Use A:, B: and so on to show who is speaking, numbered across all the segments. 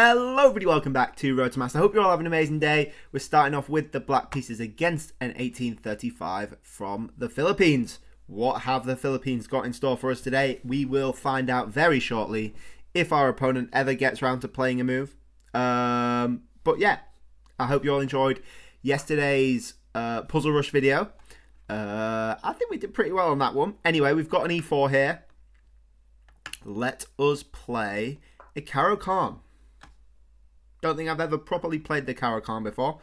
A: Hello everybody, welcome back to Road to Master. I hope you're all having an amazing day. We're starting off with the black pieces against an 1835 from the Philippines. What have the Philippines got in store for us today? We will find out very shortly if our opponent ever gets around to playing a move. But yeah, I hope you all enjoyed yesterday's Puzzle Rush video. I think we did pretty well on that one. Anyway, we've got an E4 here. Let us play a Caro-Kann. Don't think I've ever properly played the Caro-Kann before,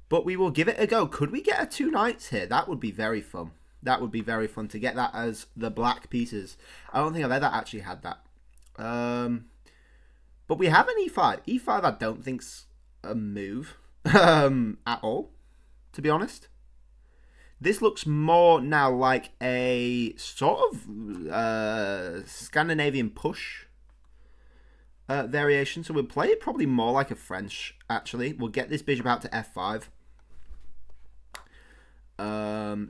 A: but we will give it a go. Could we get a 2 knights here? That would be very fun. That would be very fun to get that as the black pieces. I don't think I've ever actually had that. But we have an E5. E5 I don't think's a move at all, to be honest. This looks more now like a sort of Scandinavian push variation, so we'll play it probably more like a French, actually. We'll get this bishop out to f5.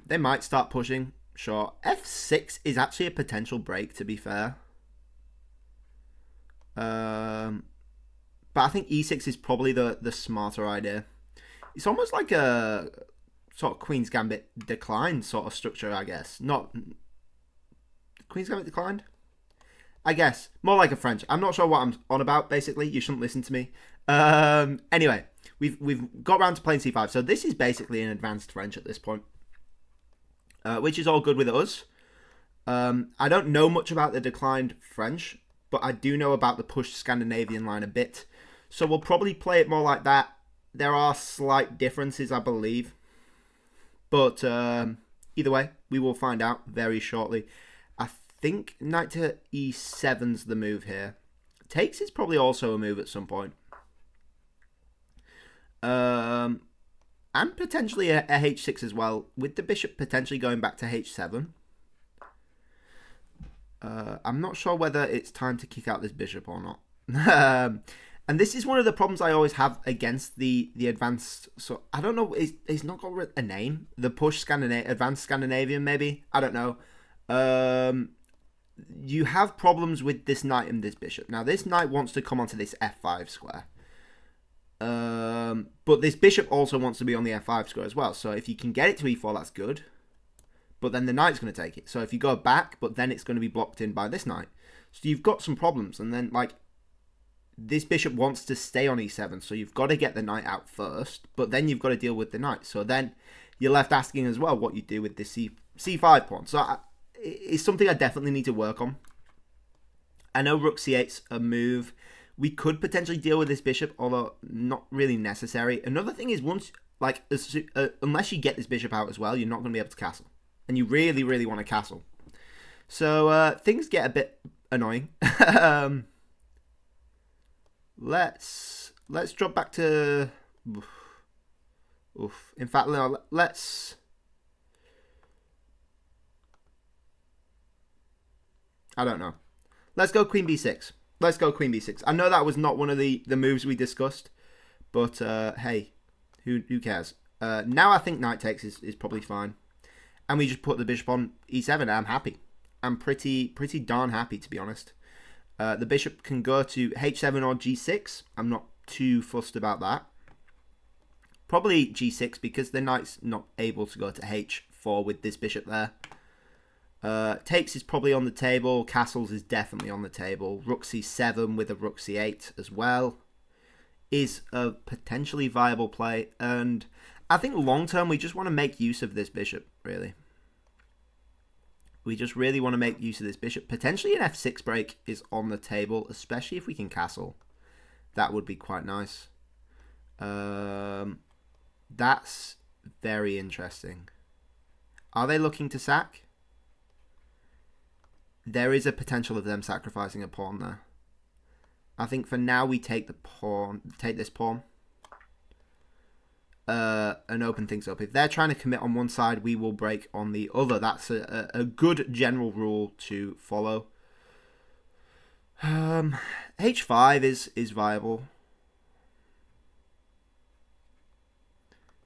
A: They might start pushing, sure. f6 is actually a potential break, to be fair. But I think e6 is probably the smarter idea. It's almost like a sort of Queen's Gambit declined sort of structure, I guess. Not Queen's Gambit declined? I guess. More like a French. I'm not sure what I'm on about, basically. You shouldn't listen to me. Anyway, we've got round to playing c5. So this is basically an advanced French at this point. Which is all good with us. I don't know much about the declined French, but I do know about the pushed Scandinavian line a bit. So we'll probably play it more like that. There are slight differences, I believe. But either way, we will find out very shortly. I think knight to e7's the move here. Takes is probably also a move at some point. And potentially a h6 as well, with the bishop potentially going back to h7. I'm not sure whether it's time to kick out this bishop or not. And this is one of the problems I always have against the advanced. So I don't know. It's not got a name. The push advanced Scandinavian, maybe. I don't know. You have problems with this knight and this bishop. Now this knight wants to come onto this f5 square. But this bishop also wants to be on the f5 square as well. So if you can get it to e4, that's good. But then the knight's going to take it. So if you go back, but then it's going to be blocked in by this knight. So you've got some problems. And then like this bishop wants to stay on e7. So you've got to get the knight out first. But then you've got to deal with the knight. So then you're left asking as well what you do with this c5 pawn. So it's something I definitely need to work on. I know rook c8's a move. We could potentially deal with this bishop, although not really necessary. Another thing is once, like, unless you get this bishop out as well, you're not going to be able to castle. And you really, really want to castle. So things get a bit annoying. Let's drop back to... Oof. In fact, no, let's... I don't know. Let's go queen b6. Let's go queen b6. I know that was not one of the moves we discussed, but hey, who cares? Now I think knight takes is probably fine, and we just put the bishop on e7. And I'm happy. I'm pretty darn happy, to be honest. The bishop can go to h7 or g6. I'm not too fussed about that. Probably g6 because the knight's not able to go to h4 with this bishop there. Takes is probably on the table. Castles is definitely on the table. Rook c7 with a rook c8 as well is a potentially viable play. And I think long term we just want to make use of this bishop, really. We just really want to make use of this bishop. Potentially an f6 break is on the table, especially if we can castle. That would be quite nice. That's very interesting. Are they looking to sack? There is a potential of them sacrificing a pawn there. I think for now we take this pawn, and open things up. If they're trying to commit on one side, we will break on the other. That's a good general rule to follow. H5 is viable.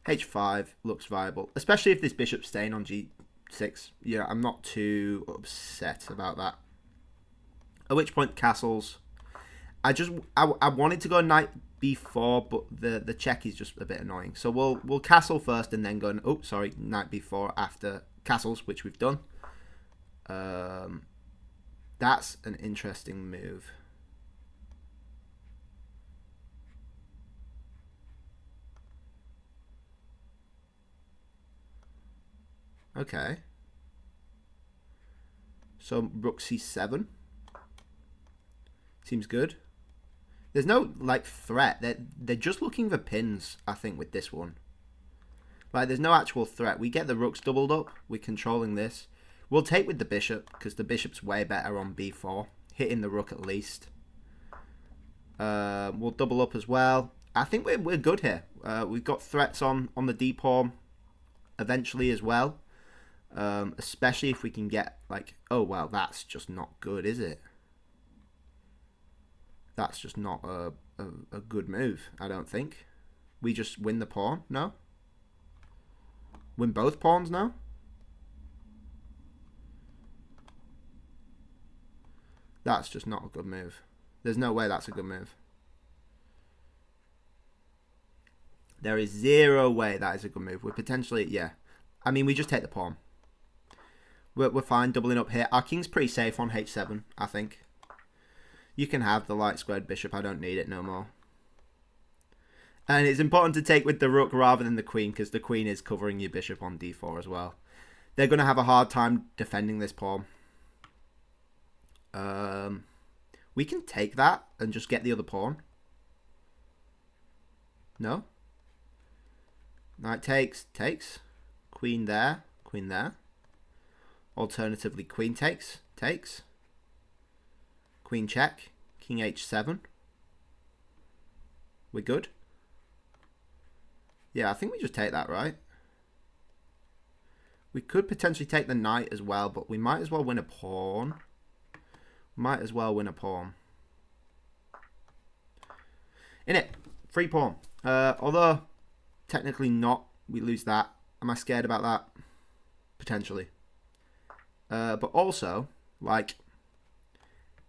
A: H5 looks viable, especially if this bishop's staying on G6. Yeah, I'm not too upset about that. At which point castles. I wanted to go knight b4, but the check is just a bit annoying. So we'll castle first and then go. Oh, sorry, knight b4 after castles, which we've done. That's an interesting move. Okay. So rook c7 seems good. There's no like threat. They're just looking for pins, I think, with this one. Like there's no actual threat. We get the rooks doubled up. We're controlling this. We'll take with the bishop because the bishop's way better on b4, hitting the rook at least. We'll double up as well. I think we're good here. We've got threats on the d pawn eventually as well. Especially if we can get like, oh well, that's just not good, is it? That's just not a good move, I don't think. We just win the pawn, no? Win both pawns now? That's just not a good move. There's no way that's a good move. There is zero way that is a good move. We're potentially, yeah. I mean, we just take the pawn. We're fine doubling up here. Our king's pretty safe on h7, I think. You can have the light squared bishop. I don't need it no more. And it's important to take with the rook rather than the queen because the queen is covering your bishop on d4 as well. They're going to have a hard time defending this pawn. We can take that and just get the other pawn. No? Knight takes. Queen there. Queen there. Alternatively, queen takes. Queen check. King h7. We're good. Yeah, I think we just take that, right? We could potentially take the knight as well, but we might as well win a pawn. In it. Free pawn. Although, technically not. We lose that. Am I scared about that? Potentially. But also, like,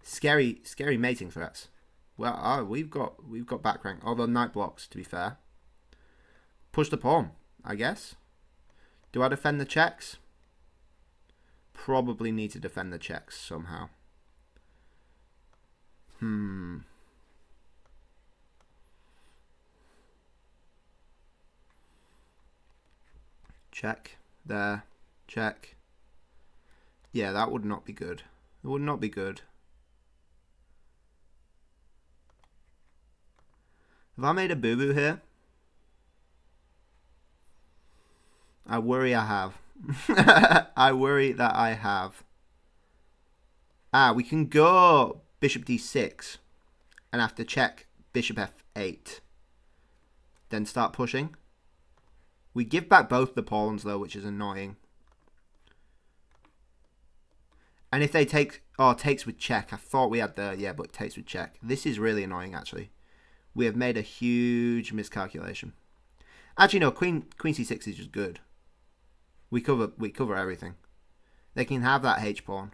A: scary mating threats. Well, we've got back rank. Although knight blocks, to be fair. Push the pawn, I guess. Do I defend the checks? Probably need to defend the checks somehow. Check. There. Check. Yeah, that would not be good. It would not be good. Have I made a boo-boo here? I worry I have. I worry that I have. We can go bishop d6 and have to check bishop f8. Then start pushing. We give back both the pawns though, which is annoying. And if they take... Oh, takes with check. I thought we had the... Yeah, but takes with check. This is really annoying, actually. We have made a huge miscalculation. Actually, no. Queen c6 is just good. We cover everything. They can have that h-pawn.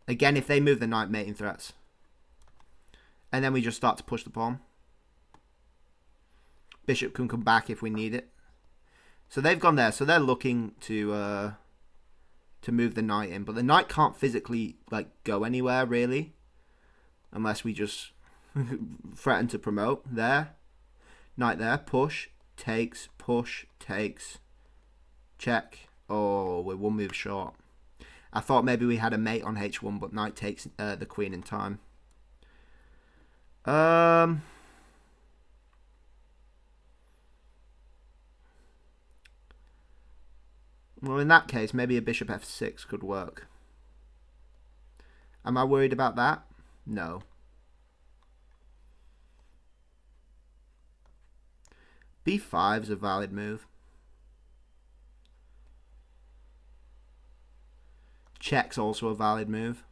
A: Again, if they move the knight, mating threats. And then we just start to push the pawn. Bishop can come back if we need it. So they've gone there. So they're looking to move the knight in. But the knight can't physically like go anywhere, really. Unless we just threaten to promote. There. Knight there. Push. Takes. Push. Takes. Check. Oh, we're one move short. I thought maybe we had a mate on h1, but knight takes the queen in time. Well, in that case, maybe a bishop f6 could work. Am I worried about that? No. b5 is a valid move. Check's also a valid move.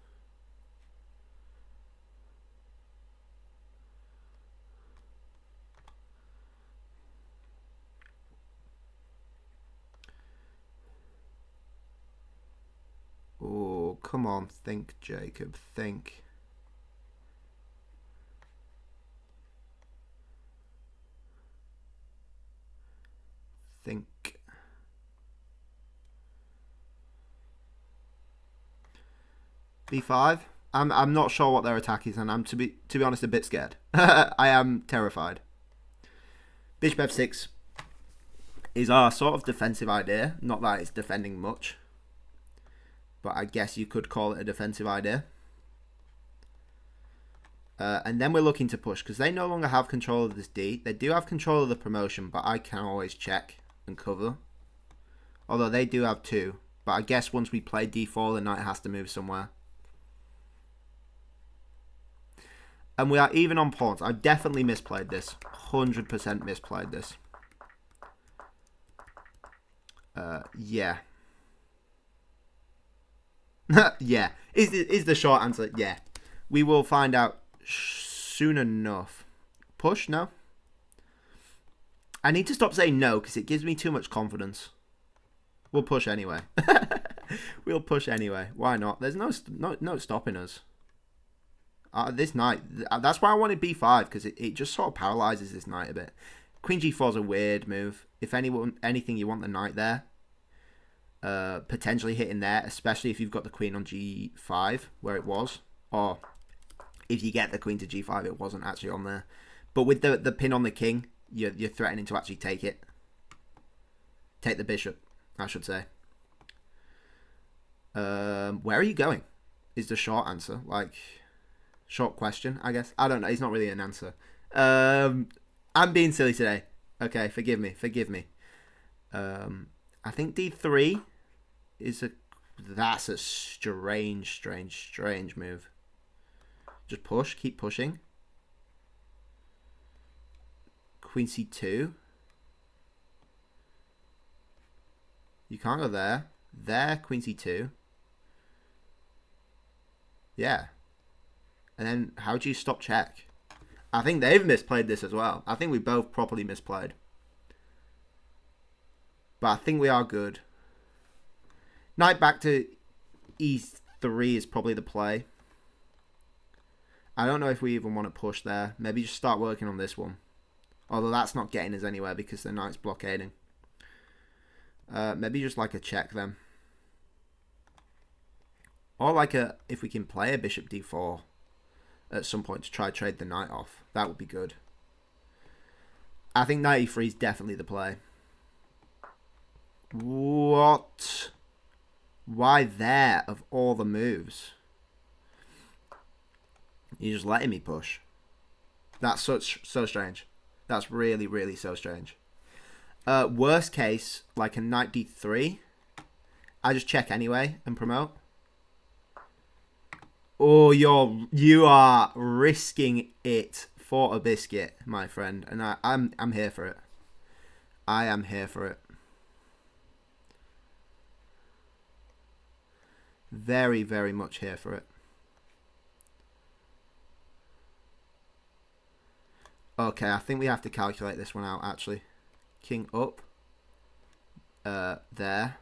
A: Oh, come on, think, Jacob, think. think. B5. I'm not sure what their attack is, and I'm to be honest a bit scared. I am terrified. Bishop F6 is our sort of defensive idea. Not that it's defending much, but I guess you could call it a defensive idea. And then we're looking to push because they no longer have control of this D. They do have control of the promotion, but I can always check and cover. Although they do have 2. But I guess once we play D4, the knight has to move somewhere. And we are even on pawns. I definitely misplayed this. 100% misplayed this. Yeah. Yeah. Is the short answer? Yeah. We will find out soon enough. Push? No? I need to stop saying no because it gives me too much confidence. We'll push anyway. We'll push anyway. Why not? There's no stopping us. This knight, that's why I wanted b5 because it just sort of paralyzes this knight a bit. Queen g4 is a weird move. If anything, you want the knight there. Potentially hitting there, especially if you've got the queen on g5 where it was, or if you get the queen to g5, it wasn't actually on there. But with the pin on the king, you're threatening to actually take it. Take the bishop, I should say. Where are you going? Is the short answer. Like, short question, I guess. I don't know. It's not really an answer. I'm being silly today. Okay, forgive me. Forgive me. I think d3 is that's a strange move. Just push. Keep pushing. Queen c2. You can't go there. There, queen c2. Yeah. And then how do you stop check? I think they've misplayed this as well. I think we both properly misplayed. But I think we are good. Knight back to e3 is probably the play. I don't know if we even want to push there. Maybe just start working on this one. Although that's not getting us anywhere because the knight's blockading. Maybe just like a check then. Or like if we can play a bishop d4 at some point to try trade the knight off. That would be good. I think knight e3 is definitely the play. What? Why there of all the moves? You're just letting me push. That's so strange. That's really so strange. Worst case, like a knight d3. I just check anyway and promote. Oh, you are risking it for a biscuit, my friend, and I'm here for it. I am here for it. Very much here for it. Okay, I think we have to calculate this one out actually. King up. There.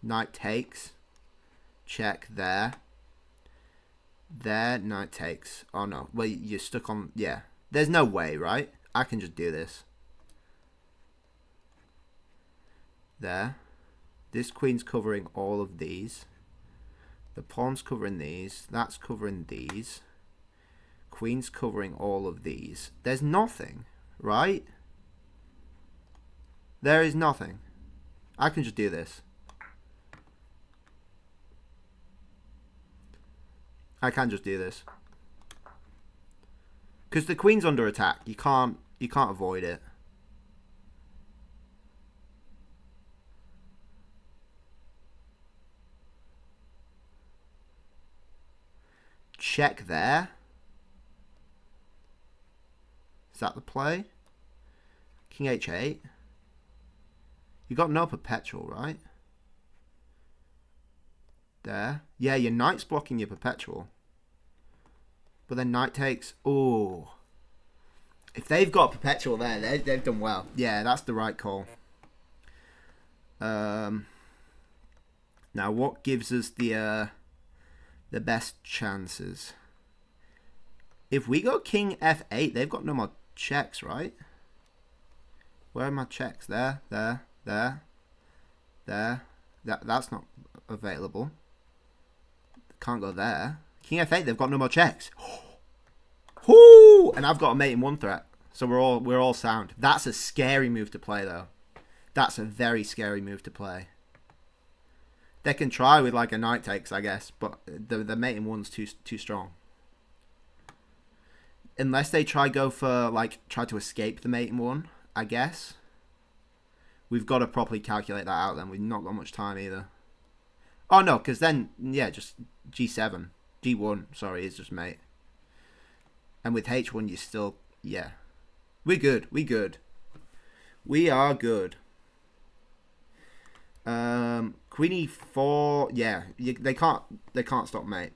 A: Knight takes. Check there. There, knight takes. Oh no. Well, you're stuck on... Yeah. There's no way, right? I can just do this. There. This queen's covering all of these. The pawn's covering these. That's covering these. Queen's covering all of these. There's nothing, right? There is nothing. I can just do this. I can just do this. Because the queen's under attack. You can't avoid it. Check there. Is that the play? King h8. You got no perpetual, right? There. Yeah, your knight's blocking your perpetual. But then knight takes. Oh. If they've got perpetual there, they've done well. Yeah, that's the right call. Now, what gives us the best chances? If we go king f8, they've got no more checks, right? Where are my checks? There, there, There. There. That's not available. Can't go there. King F8, they've got no more checks. Whoo! And I've got a mate in one threat. So we're all sound. That's a scary move to play, though. That's a very scary move to play. They can try with like a knight takes, I guess, but the mate in one's too strong. Unless they try to escape the mate in one, I guess. We've got to properly calculate that out then. We've not got much time either. Oh no, because then, yeah, just G7. G1, sorry, is just mate. And with H1, you still, yeah. We're good. We good. We are good. Queen E4, yeah. They can't stop mate.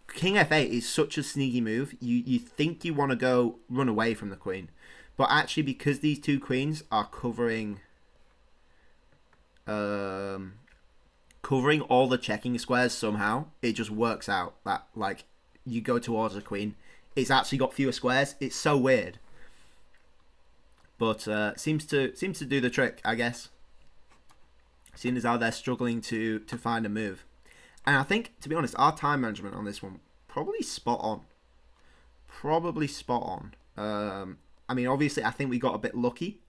A: King F8 is such a sneaky move. You think you want to go run away from the queen. But actually, because these two queens are covering all the checking squares somehow, it just works out that like you go towards a queen, it's actually got fewer squares. It's so weird, but seems to do the trick, I guess. Seeing as how they're struggling to find a move, and I think, to be honest, our time management on this one probably spot on. I mean, obviously, I think we got a bit lucky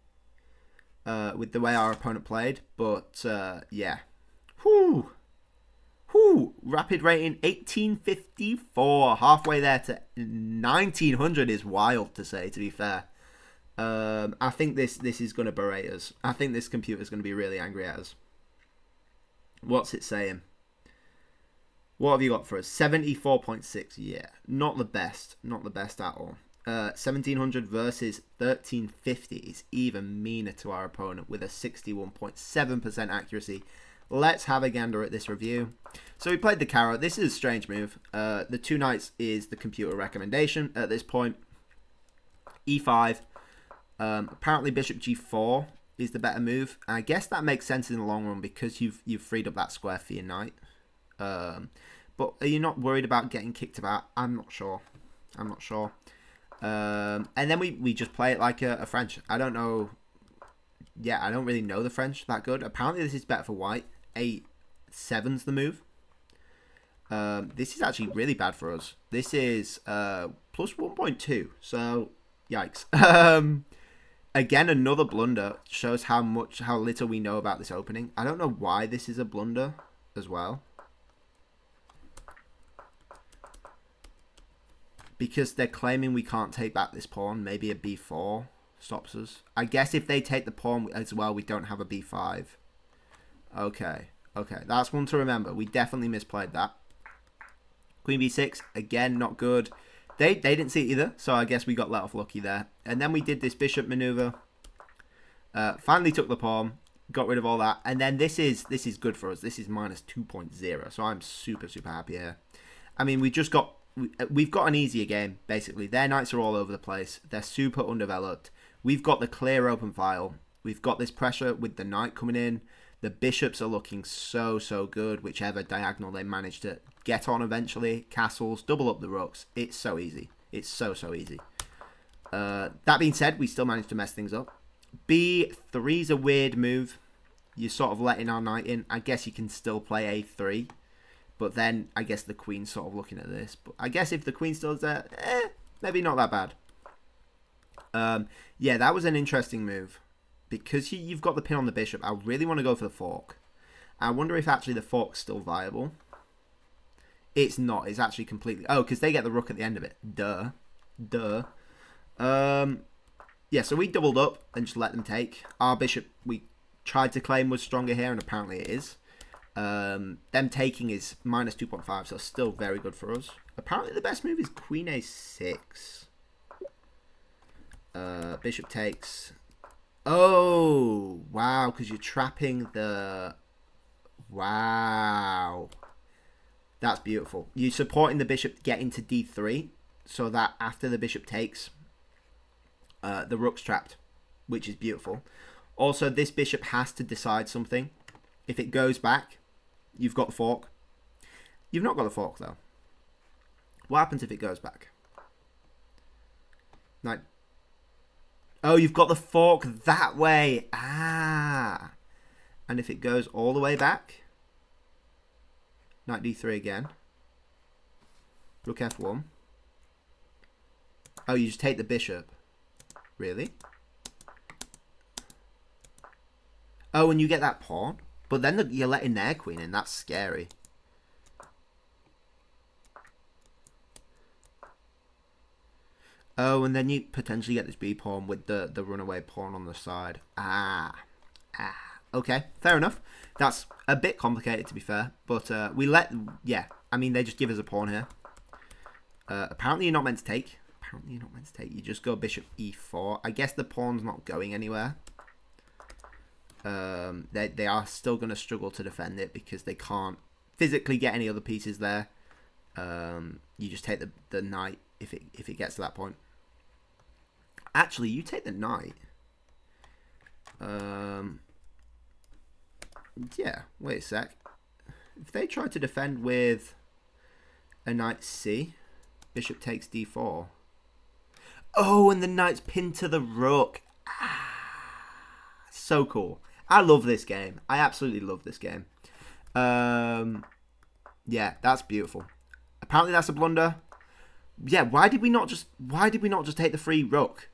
A: with the way our opponent played, but yeah. Whoo! Rapid rating 1854, halfway there to 1900 is wild to say, to be fair. I think this is going to berate us. I think this computer's going to be really angry at us. What's it saying? What have you got for us? 74.6, yeah. Not the best at all. 1700 versus 1350 is even meaner to our opponent with a 61.7% accuracy. Let's have a gander at this review. So we played the Carro. This is a strange move. The two knights is the computer recommendation at this point. E5. Apparently bishop G4 is the better move. I guess that makes sense in the long run because you've freed up that square for your knight. But are you not worried about getting kicked about? I'm not sure. And then we just play it like a French. I don't know. Yeah, I don't really know the French that good. Apparently this is better for white. A7's the move. This is actually really bad for us. This is plus 1.2. So, yikes. Again, another blunder. Shows how little we know about this opening. I don't know why this is a blunder as well. Because they're claiming we can't take back this pawn. Maybe a b4 stops us. I guess if they take the pawn as well, we don't have a b5. Okay. That's one to remember. We definitely misplayed that. Queen b6. Again, not good. They didn't see it either, so I guess we got let off lucky there. And then we did this bishop maneuver. Finally took the pawn. Got rid of all that. And then this is good for us. This is minus 2.0. So I'm super happy here. I mean, we've got an easier game, basically. Their knights are all over the place. They're super undeveloped. We've got the clear open file. We've got this pressure with the knight coming in. The bishops are looking so good, whichever diagonal they manage to get on eventually. Castles, double up the rooks. It's so easy. It's so easy. That being said, we still managed to mess things up. B3's a weird move. You're sort of letting our knight in. I guess you can still play A3. But then, I guess the queen's sort of looking at this. But I guess if the queen still is there, maybe not that bad. Yeah, that was an interesting move. Because you've got the pin on the bishop, I really want to go for the fork. I wonder if actually the fork's still viable. It's not. It's actually completely... Oh, because they get the rook at the end of it. Duh. Yeah, so we doubled up and just let them take. Our bishop, we tried to claim was stronger here, and apparently it is. Them taking is minus 2.5, so still very good for us. Apparently the best move is queen a6. Bishop takes. Oh, wow, because you're trapping the... Wow. That's beautiful. You're supporting the bishop getting to d3, so that after the bishop takes, the rook's trapped, which is beautiful. Also, this bishop has to decide something. If it goes back, you've got the fork. You've not got the fork, though. What happens if it goes back? Knight. Oh, you've got the fork that way. Ah. And if it goes all the way back, knight d3 again. Rook f1. Oh, you just take the bishop. Really? Oh, and you get that pawn? But then you're letting their queen in. That's scary. Oh, and then you potentially get this b pawn with the runaway pawn on the side. Okay, fair enough. That's a bit complicated, to be fair. But yeah, I mean, they just give us a pawn here. Apparently you're not meant to take. Apparently you're not meant to take. You just go bishop e4. I guess the pawn's not going anywhere. They are still going to struggle to defend it because they can't physically get any other pieces there. You just take the knight if it gets to that point. Actually, you take the knight. Yeah, wait a sec. If they try to defend with a knight c, bishop takes d4. Oh, and the knight's pinned to the rook. So cool. I love this game. I absolutely love this game. Yeah, that's beautiful. Apparently that's a blunder. Yeah, why did we not just take the free rook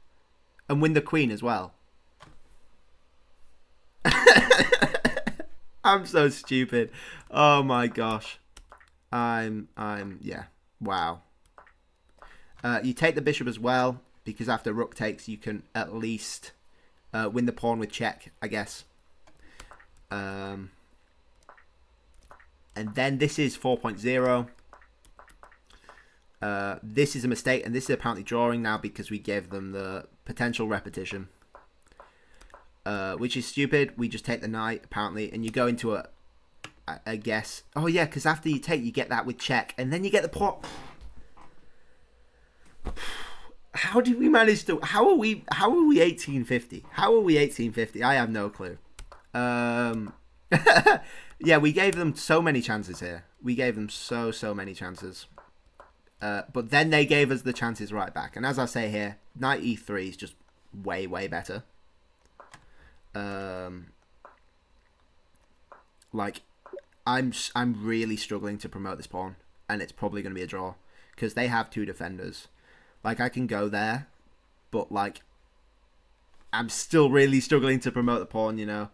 A: and win the queen as well? I'm so stupid. Oh my gosh. Yeah. Wow. You take the bishop as well because after rook takes you can at least win the pawn with check, I guess. And then this is 4.0. This is a mistake, and this is apparently drawing now because we gave them the potential repetition. Which is stupid. We just take the knight, apparently, and you go into I guess. Oh, yeah, because after you take, you get that with check, and then you get the pawn. How did we manage to... How are we 1850? How are we 1850? I have no clue. Yeah, we gave them so many chances here. We gave them so many chances. But then they gave us the chances right back. And as I say here, knight e3 is just way better. Like, I'm really struggling to promote this pawn. And it's probably going to be a draw. Because they have two defenders. Like, I can go there. But, like, I'm still really struggling to promote the pawn, you know.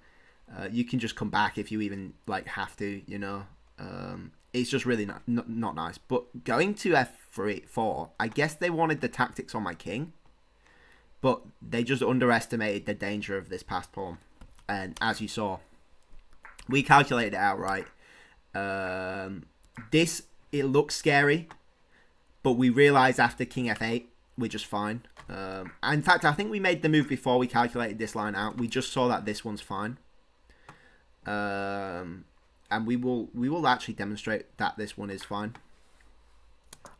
A: You can just come back if you even, like, have to, you know. It's just really not nice. But going to f4, I guess they wanted the tactics on my king. But they just underestimated the danger of this passed pawn. And as you saw, we calculated it out right. It looks scary. But we realised after king f8, we're just fine. In fact, I think we made the move before we calculated this line out. We just saw that this one's fine. And we will actually demonstrate that this one is fine.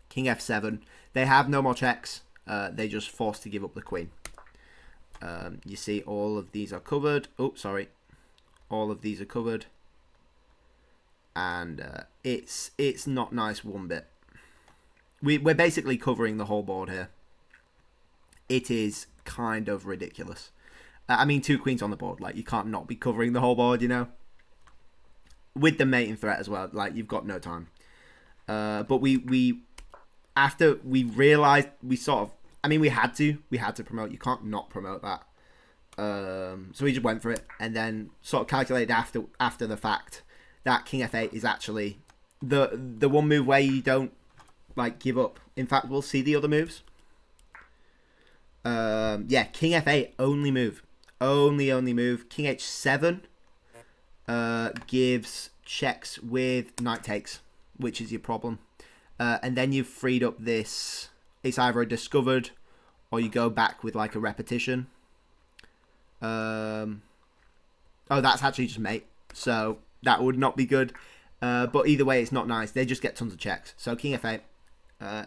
A: King f7. They have no more checks. They just forced to give up the queen. You see all of these are covered. Oh, sorry. All of these are covered. And it's not nice one bit. We're basically covering the whole board here. It is kind of ridiculous. I mean, two queens on the board. Like, you can't not be covering the whole board, you know? With the mating threat as well. Like, you've got no time. But after we realised, we sort of... I mean, we had to promote. You can't not promote that. So we just went for it. And then sort of calculated after the fact that king f8 is actually the one move where you don't, like, give up. In fact, we'll see the other moves. Yeah, king f8, only move. Only move. King h7 gives checks with knight takes, which is your problem. And then you've freed up this. It's either a discovered or you go back with, like, a repetition. Oh, that's actually just mate. So that would not be good. But either way, it's not nice. They just get tons of checks. So king f8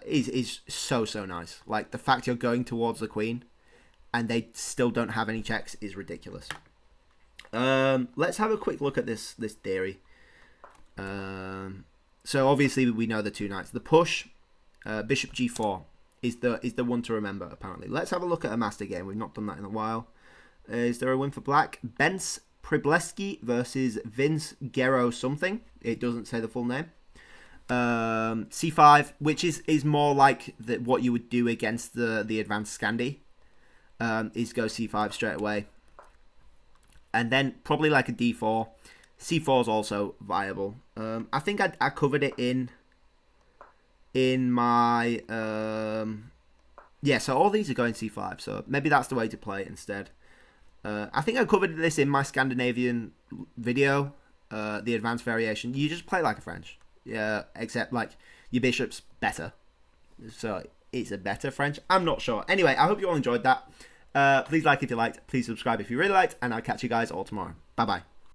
A: is so nice. Like, the fact you're going towards the queen and they still don't have any checks is ridiculous. Let's have a quick look at this theory. So obviously we know the two knights. The push, bishop g4 is the one to remember, apparently. Let's have a look at a master game. We've not done that in a while. Is there a win for black? Bence Pribleski versus Vince Guerrero something. It doesn't say the full name. C5, which is more like what you would do against the advanced Scandi. Is go C5 straight away. And then probably like a D4. C4 is also viable. I think I covered it in my... yeah, so all these are going C5. So maybe that's the way to play it instead. I think I covered this in my Scandinavian video. The advanced variation. You just play like a French. Yeah, except like your bishop's better. So it's a better French. I'm not sure. Anyway, I hope you all enjoyed that. Please like if you liked. Please subscribe if you really liked. And I'll catch you guys all tomorrow. Bye-bye.